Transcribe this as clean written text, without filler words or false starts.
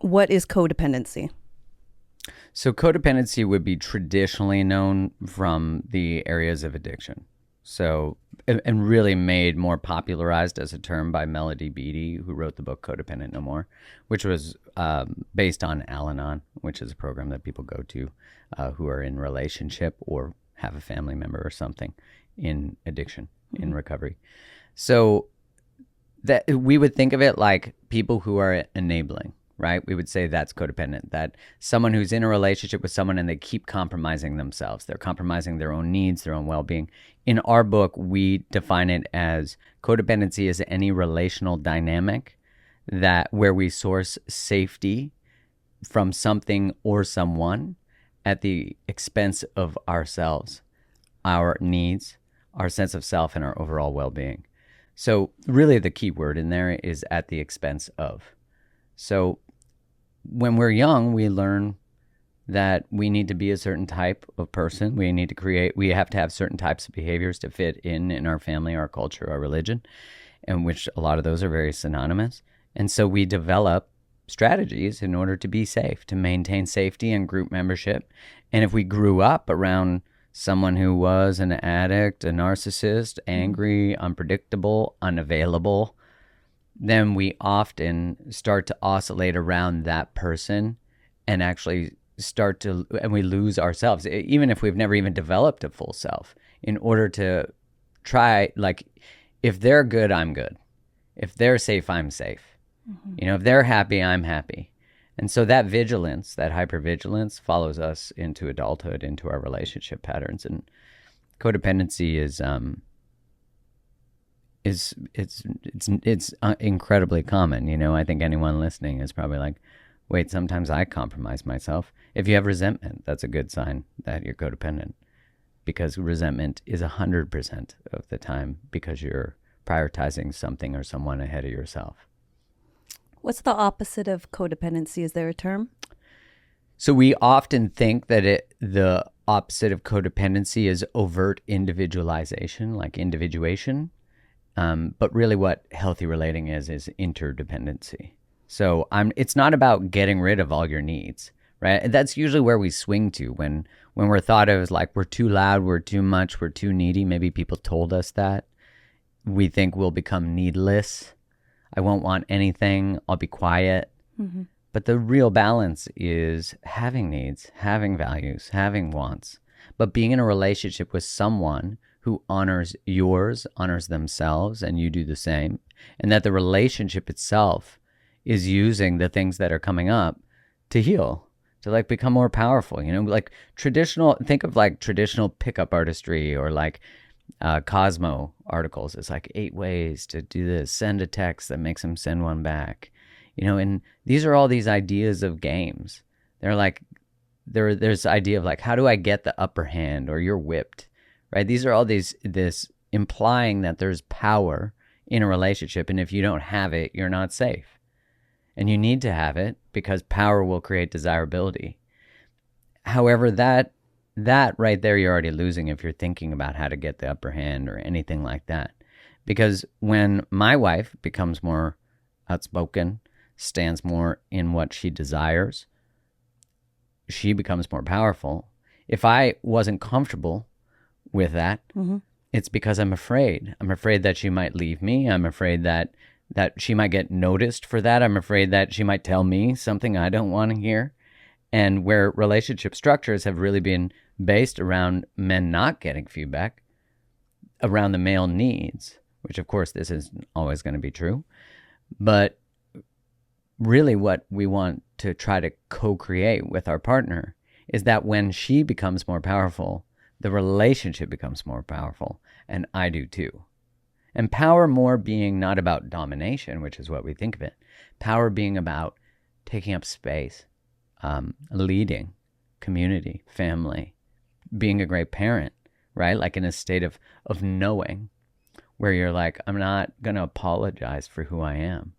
What is codependency? So codependency would be traditionally known from the areas of addiction. So, and really made more popularized as a term by Melody Beattie, who wrote the book Codependent No More, which was based on Al-Anon, which is a program that people go to who are in relationship or have a family member or something in addiction, in recovery. So that we would think of it like people who are enabling, right? We would say that's codependent, that someone who's in a relationship with someone and they keep compromising themselves. They're compromising their own needs, their own well-being. In our book, we define it as codependency is any relational dynamic that where we source safety from something or someone at the expense of ourselves, our needs, our sense of self, and our overall well-being. So really the key word in there is at the expense of. So when we're young, we learn that we need to be a certain type of person. We have to have certain types of behaviors to fit in our family, our culture, our religion, and which a lot of those are very synonymous. And so we develop strategies in order to be safe, to maintain safety and group membership. And if we grew up around someone who was an addict, a narcissist, angry, unpredictable, unavailable, then we often start to oscillate around that person and actually and we lose ourselves, even if we've never even developed a full self, in order to try, like, if they're good, I'm good. If they're safe, I'm safe. If they're happy, I'm happy. And so that vigilance, that hypervigilance follows us into adulthood, into our relationship patterns. And codependency it's incredibly common. I think anyone listening is probably like, wait, sometimes I compromise myself. If you have resentment, that's a good sign that you're codependent, because resentment is 100% of the time because you're prioritizing something or someone ahead of yourself. What's the opposite of codependency? Is there a term? So we often think that the opposite of codependency is overt individualization, like individuation. But really what healthy relating is interdependency. So it's not about getting rid of all your needs, right? That's usually where we swing to when we're thought of as like, we're too loud, we're too much, we're too needy. Maybe people told us that. We think we'll become needless. I won't want anything. I'll be quiet. Mm-hmm. But the real balance is having needs, having values, having wants, but being in a relationship with someone who honors yours, honors themselves, and you do the same. And that the relationship itself is using the things that are coming up to heal, to like become more powerful. Like think of like traditional pickup artistry or like Cosmo articles. It's like 8 ways to do this, send a text that makes them send one back. And these are all these ideas of games. They're like, there's idea of like, how do I get the upper hand, or you're whipped, right? These are all this implying that there's power in a relationship. And if you don't have it, you're not safe. And you need to have it because power will create desirability. However, that right there, you're already losing if you're thinking about how to get the upper hand or anything like that. Because when my wife becomes more outspoken, stands more in what she desires, she becomes more powerful. If I wasn't comfortable with that, it's because I'm afraid. I'm afraid that she might leave me. I'm afraid that she might get noticed for that. I'm afraid that she might tell me something I don't want to hear. And where relationship structures have really been based around men not getting feedback, around the male needs, which of course this isn't always going to be true, but really what we want to try to co-create with our partner is that when she becomes more powerful, the relationship becomes more powerful, and I do too. And power more being not about domination, which is what we think of it. Power being about taking up space, leading, community, family, being a great parent, right? Like in a state of knowing, where you're like, I'm not going to apologize for who I am.